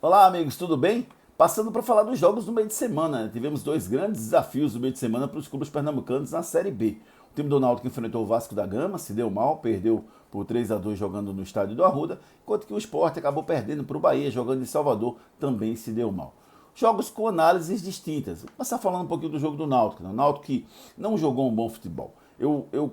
Olá, amigos, tudo bem? Passando para falar dos jogos do meio de semana, né? Tivemos dois grandes desafios do meio de semana para os clubes pernambucanos na Série B. O time do Náutico enfrentou o Vasco da Gama, se deu mal, perdeu por 3-2 jogando no estádio do Arruda, enquanto que o Sport acabou perdendo para o Bahia, jogando em Salvador, também se deu mal. Jogos com análises distintas. Vou começar falando um pouquinho do jogo do Náutico, né? O Náutico que não jogou um bom futebol. Eu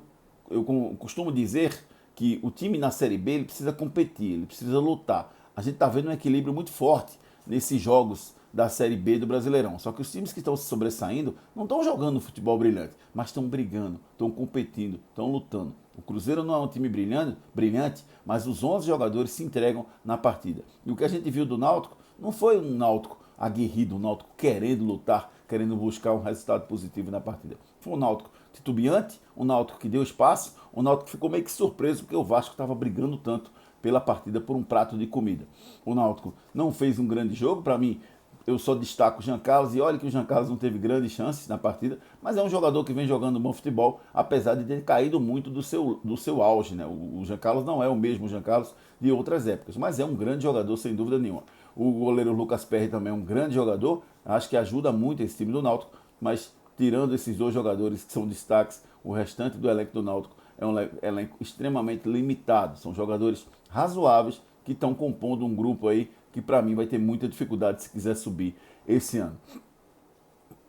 costumo dizer que o time na Série B ele precisa competir, ele precisa lutar. A gente está vendo um equilíbrio muito forte nesses jogos da Série B do Brasileirão. Só que os times que estão se sobressaindo não estão jogando futebol brilhante, mas estão brigando, estão competindo, estão lutando. O Cruzeiro não é um time brilhante, mas os 11 jogadores se entregam na partida. E o que a gente viu do Náutico não foi um Náutico aguerrido, um Náutico querendo lutar, querendo buscar um resultado positivo na partida. Foi um Náutico titubeante, um Náutico que deu espaço, um Náutico que ficou meio que surpreso porque o Vasco estava brigando tanto pela partida por um prato de comida. O Náutico não fez um grande jogo, para mim eu só destaco o Jean Carlos, e olha que o Jean Carlos não teve grandes chances na partida, mas é um jogador que vem jogando bom futebol, apesar de ter caído muito do seu auge. Né? O Jean Carlos não é o mesmo Jean Carlos de outras épocas, mas é um grande jogador sem dúvida nenhuma. O goleiro Lucas Perry também é um grande jogador, acho que ajuda muito esse time do Náutico, mas tirando esses dois jogadores que são destaques, o restante do elenco do Náutico é um elenco extremamente limitado. São jogadores razoáveis que estão compondo um grupo aí que para mim vai ter muita dificuldade se quiser subir esse ano.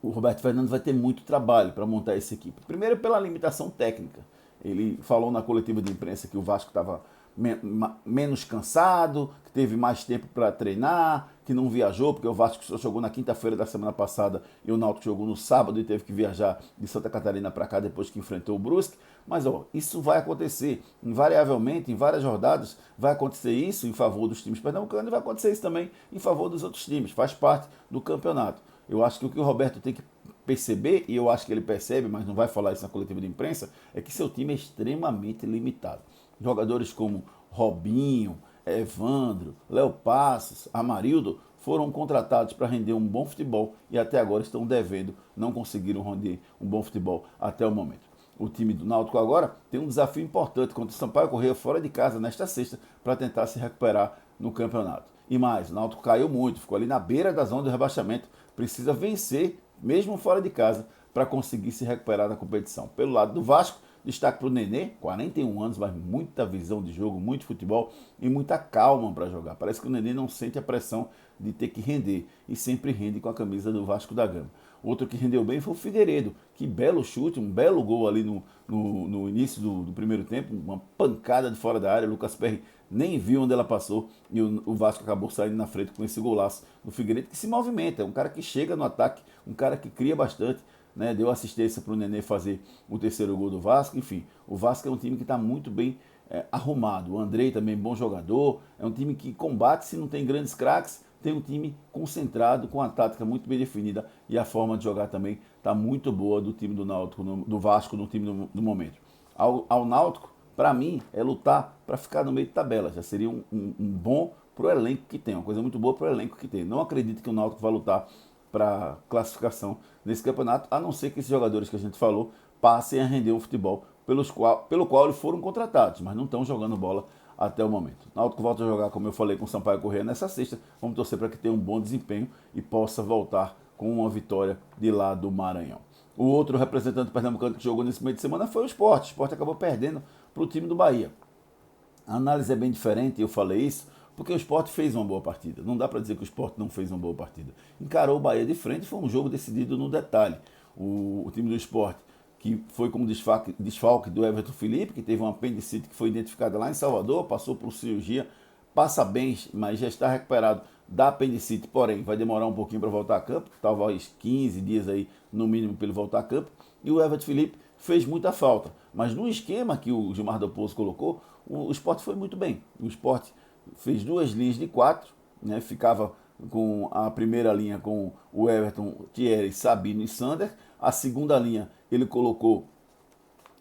O Roberto Fernandes vai ter muito trabalho para montar essa equipe. Primeiro pela limitação técnica. Ele falou na coletiva de imprensa que o Vasco estava menos cansado, que teve mais tempo para treinar, que não viajou, porque o Vasco só jogou na quinta-feira da semana passada e o Náutico jogou no sábado e teve que viajar de Santa Catarina para cá depois que enfrentou o Brusque. Mas isso vai acontecer invariavelmente, em várias rodadas, vai acontecer isso em favor dos times pernambucanos e vai acontecer isso também em favor dos outros times, faz parte do campeonato. Eu acho que o que o Roberto tem que perceber, e eu acho que ele percebe, mas não vai falar isso na coletiva de imprensa, é que seu time é extremamente limitado. Jogadores como Robinho, Evandro, Léo Passos, Amarildo foram contratados para render um bom futebol e até agora estão devendo, não conseguiram render um bom futebol até o momento. O time do Náutico agora tem um desafio importante contra o Sampaio Corrêa fora de casa nesta sexta para tentar se recuperar no campeonato. E mais, o Náutico caiu muito, ficou ali na beira da zona do rebaixamento, precisa vencer, mesmo fora de casa, para conseguir se recuperar na competição. Pelo lado do Vasco, destaque para o Nenê, 41 anos, mas muita visão de jogo, muito futebol e muita calma para jogar. Parece que o Nenê não sente a pressão de ter que render e sempre rende com a camisa do Vasco da Gama. Outro que rendeu bem foi o Figueiredo. Que belo chute, um belo gol ali no início do primeiro tempo. Uma pancada de fora da área. O Lucas Perry nem viu onde ela passou e o Vasco acabou saindo na frente com esse golaço do Figueiredo, que se movimenta. É um cara que chega no ataque, um cara que cria bastante. Né, deu assistência para o Nenê fazer o terceiro gol do Vasco. Enfim, o Vasco é um time que está muito bem arrumado. O Andrei também bom jogador. É um time que combate se não tem grandes craques. Tem um time concentrado, com a tática muito bem definida e a forma de jogar também está muito boa do time do Náutico, do Vasco, no time do momento. Ao Náutico, para mim, é lutar para ficar no meio de tabela. Já seria um bom para o elenco que tem, uma coisa muito boa para o elenco que tem. Não acredito que o Náutico vai lutar para classificação nesse campeonato, a não ser que esses jogadores que a gente falou passem a render um futebol pelo qual eles foram contratados, mas não estão jogando bola até o momento. O Náutico volta a jogar, como eu falei, com o Sampaio Corrêa nessa sexta. Vamos torcer para que tenha um bom desempenho e possa voltar com uma vitória de lá do Maranhão. O outro representante pernambucano que jogou nesse meio de semana foi o Sport. O Sport acabou perdendo para o time do Bahia. A análise é bem diferente, eu falei isso, porque o Sport fez uma boa partida. Não dá para dizer que o Sport não fez uma boa partida. Encarou o Bahia de frente, foi um jogo decidido no detalhe. O time do Sport, que foi como desfalque do Everton Felipe, que teve uma apendicite que foi identificada lá em Salvador, passou por cirurgia, passa bem, mas já está recuperado da apendicite, porém vai demorar um pouquinho para voltar a campo, talvez 15 dias aí no mínimo para ele voltar a campo. E o Everton Felipe fez muita falta, mas no esquema que o Gilmar Del Pozo colocou, o Sport foi muito bem. O Sport fez duas linhas de quatro, né, ficava com a primeira linha com o Everton, Thierry, Sabino e Sander. A segunda linha ele colocou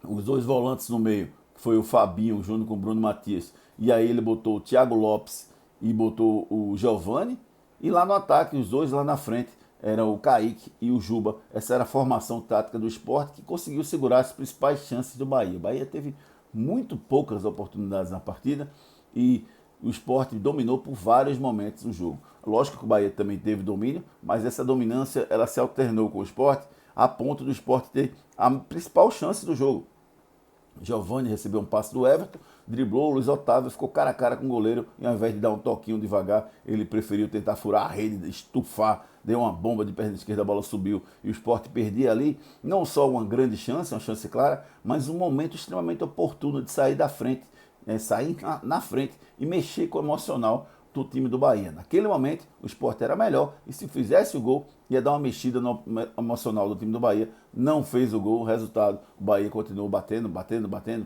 os dois volantes no meio, que foi o Fabinho junto com o Bruno Matias, e aí ele botou o Thiago Lopes e botou o Giovani, e lá no ataque, os dois lá na frente, eram o Kaique e o Juba. Essa era a formação tática do Sport, que conseguiu segurar as principais chances do Bahia. O Bahia teve muito poucas oportunidades na partida, e o Sport dominou por vários momentos o jogo. Lógico que o Bahia também teve domínio, mas essa dominância ela se alternou com o Sport a ponto do Sport ter a principal chance do jogo. Giovani recebeu um passe do Everton, driblou, o Luiz Otávio ficou cara a cara com o goleiro e ao invés de dar um toquinho devagar, ele preferiu tentar furar a rede, estufar, deu uma bomba de perna esquerda, a bola subiu e o Sport perdia ali, não só uma grande chance, uma chance clara, mas um momento extremamente oportuno de sair da frente, sair na frente e mexer com o emocional do time do Bahia. Naquele momento, o Sport era melhor e se fizesse o gol, ia dar uma mexida no emocional do time do Bahia. Não fez o gol, o resultado, o Bahia continuou batendo,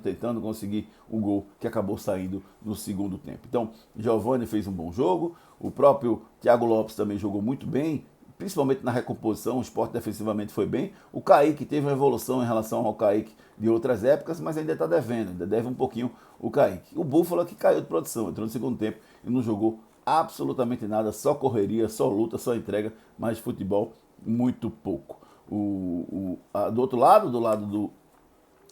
tentando conseguir o gol que acabou saindo no segundo tempo. Então, Giovani fez um bom jogo, o próprio Thiago Lopes também jogou muito bem, principalmente na recomposição, o Sport defensivamente foi bem. O Kaique teve uma evolução em relação ao Kaique de outras épocas, mas ainda está devendo, ainda deve um pouquinho o Kaique. O Búfalo que caiu de produção, entrou no segundo tempo e não jogou absolutamente nada, só correria, só luta, só entrega, mas futebol muito pouco. Do outro lado, do lado do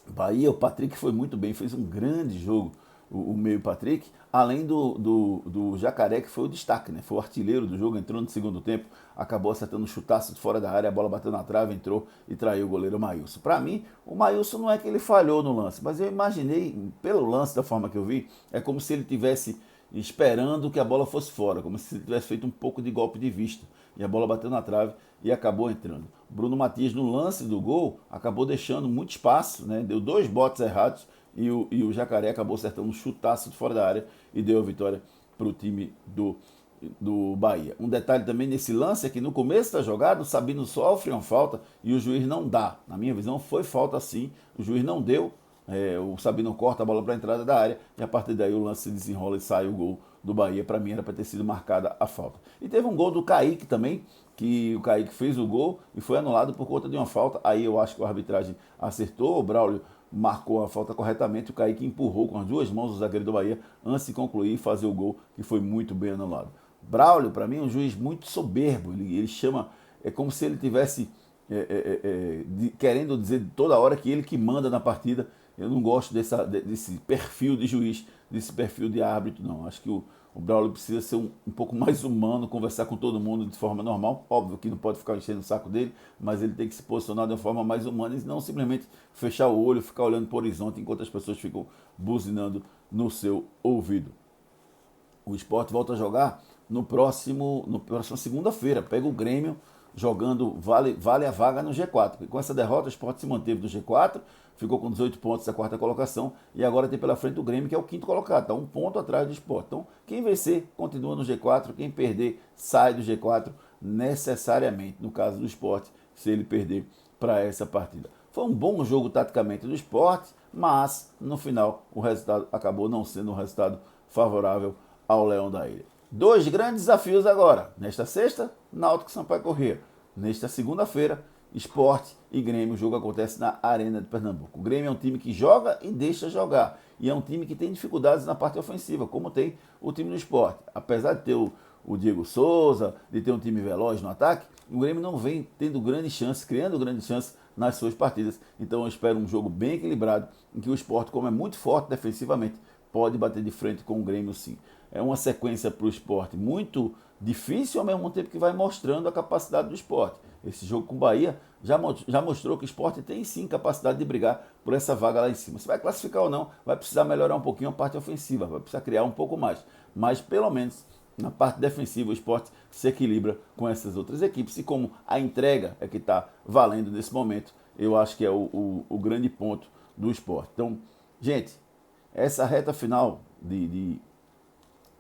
Bahia, o Patrick foi muito bem, fez um grande jogo, o meio Patrick, além do Jacaré, que foi o destaque, né? Foi o artilheiro do jogo, entrou no segundo tempo, acabou acertando um chutaço de fora da área, a bola bateu na trave, entrou e traiu o goleiro Maílson. Para mim, o Maílson não é que ele falhou no lance, mas eu imaginei, pelo lance, da forma que eu vi, é como se ele tivesse esperando que a bola fosse fora, como se ele tivesse feito um pouco de golpe de vista. E a bola bateu na trave e acabou entrando. Bruno Matias, no lance do gol, acabou deixando muito espaço, né? Deu 2 botes errados e o Jacaré acabou acertando um chutaço de fora da área e deu a vitória para o time do Bahia. Um detalhe também nesse lance é que no começo da jogada o Sabino sofre uma falta e o juiz não dá. Na minha visão foi falta sim, o juiz não deu. O Sabino corta a bola para a entrada da área e a partir daí o lance se desenrola e sai o gol do Bahia. Para mim era para ter sido marcada a falta. E teve um gol do Kaique também, que o Kaique fez o gol e foi anulado por conta de uma falta. Aí eu acho que a arbitragem acertou, o Braulio marcou a falta corretamente, o Kaique empurrou com as 2 mãos o zagueiro do Bahia antes de concluir e fazer o gol, que foi muito bem anulado. Braulio, para mim, é um juiz muito soberbo, ele chama, é como se ele tivesse querendo dizer toda hora que ele que manda na partida. Eu não gosto desse perfil de juiz, desse perfil de árbitro, não. Acho que o Braulio precisa ser um pouco mais humano, conversar com todo mundo de forma normal. Óbvio que não pode ficar enchendo o saco dele, mas ele tem que se posicionar de uma forma mais humana e não simplesmente fechar o olho, ficar olhando para o horizonte enquanto as pessoas ficam buzinando no seu ouvido. O Sport volta a jogar no próxima segunda-feira. Pega o Grêmio jogando vale a vaga no G4. Com essa derrota, o Sport se manteve no G4, ficou com 18 pontos da 4ª colocação e agora tem pela frente o Grêmio, que é o 5º colocado, está 1 ponto atrás do Sport. Então, quem vencer continua no G4, quem perder sai do G4 necessariamente, no caso do Sport, se ele perder para essa partida. Foi um bom jogo taticamente do Sport, mas no final o resultado acabou não sendo um resultado favorável ao Leão da Ilha. 2 grandes desafios agora. Nesta sexta, Náutico e Sampaio Corrêa. Nesta segunda-feira, Sport e Grêmio. O jogo acontece na Arena de Pernambuco. O Grêmio é um time que joga e deixa jogar. E é um time que tem dificuldades na parte ofensiva, como tem o time do Sport. Apesar de ter o Diego Souza, de ter um time veloz no ataque, o Grêmio não vem tendo grandes chances, criando grandes chances nas suas partidas. Então eu espero um jogo bem equilibrado, em que o Sport, como é muito forte defensivamente, pode bater de frente com o Grêmio sim. É uma sequência para o Sport muito difícil, ao mesmo tempo que vai mostrando a capacidade do Sport. Esse jogo com o Bahia já mostrou que o Sport tem sim capacidade de brigar por essa vaga lá em cima. Se vai classificar ou não, vai precisar melhorar um pouquinho a parte ofensiva, vai precisar criar um pouco mais. Mas pelo menos na parte defensiva o Sport se equilibra com essas outras equipes. E como a entrega é que está valendo nesse momento, eu acho que é o grande ponto do Sport. Então, gente, essa reta final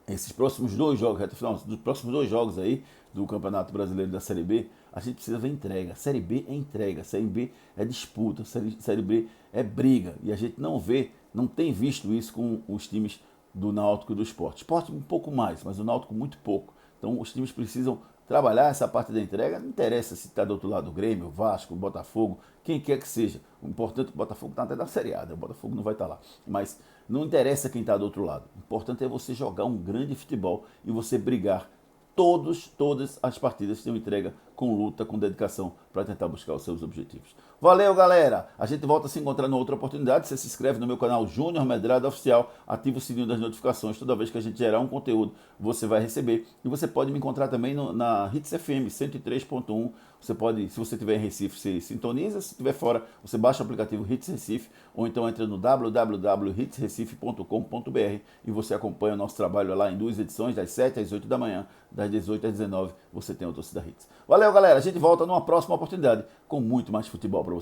esses próximos 2 jogos, reta final, dos próximos 2 jogos aí do Campeonato Brasileiro da Série B, a gente precisa ver entrega. Série B é entrega, Série B é disputa, Série B é briga. E a gente não tem visto isso com os times do Náutico e do Sport. Sport um pouco mais, mas o Náutico muito pouco. Então os times precisam trabalhar essa parte da entrega. Não interessa se está do outro lado o Grêmio, o Vasco, o Botafogo, quem quer que seja. O importante é que o Botafogo está até da Série A, o Botafogo não vai estar lá. Mas não interessa quem está do outro lado. O importante é você jogar um grande futebol e você brigar todas as partidas têm uma entrega com luta, com dedicação para tentar buscar os seus objetivos. Valeu, galera! A gente volta a se encontrar em outra oportunidade. Você se inscreve no meu canal Júnior Medrado Oficial, ativa o sininho das notificações. Toda vez que a gente gerar um conteúdo, você vai receber. E você pode me encontrar também na Hits FM 103.1. Você pode, se você estiver em Recife, você sintoniza. Se estiver fora, você baixa o aplicativo Hits Recife ou então entra no www.hitsrecife.com.br e você acompanha o nosso trabalho lá em 2 edições, das 7 às 8 da manhã, das 18 às 19. Você tem o Torcida Hits. Valeu, galera! A gente volta numa próxima oportunidade com muito mais futebol para você.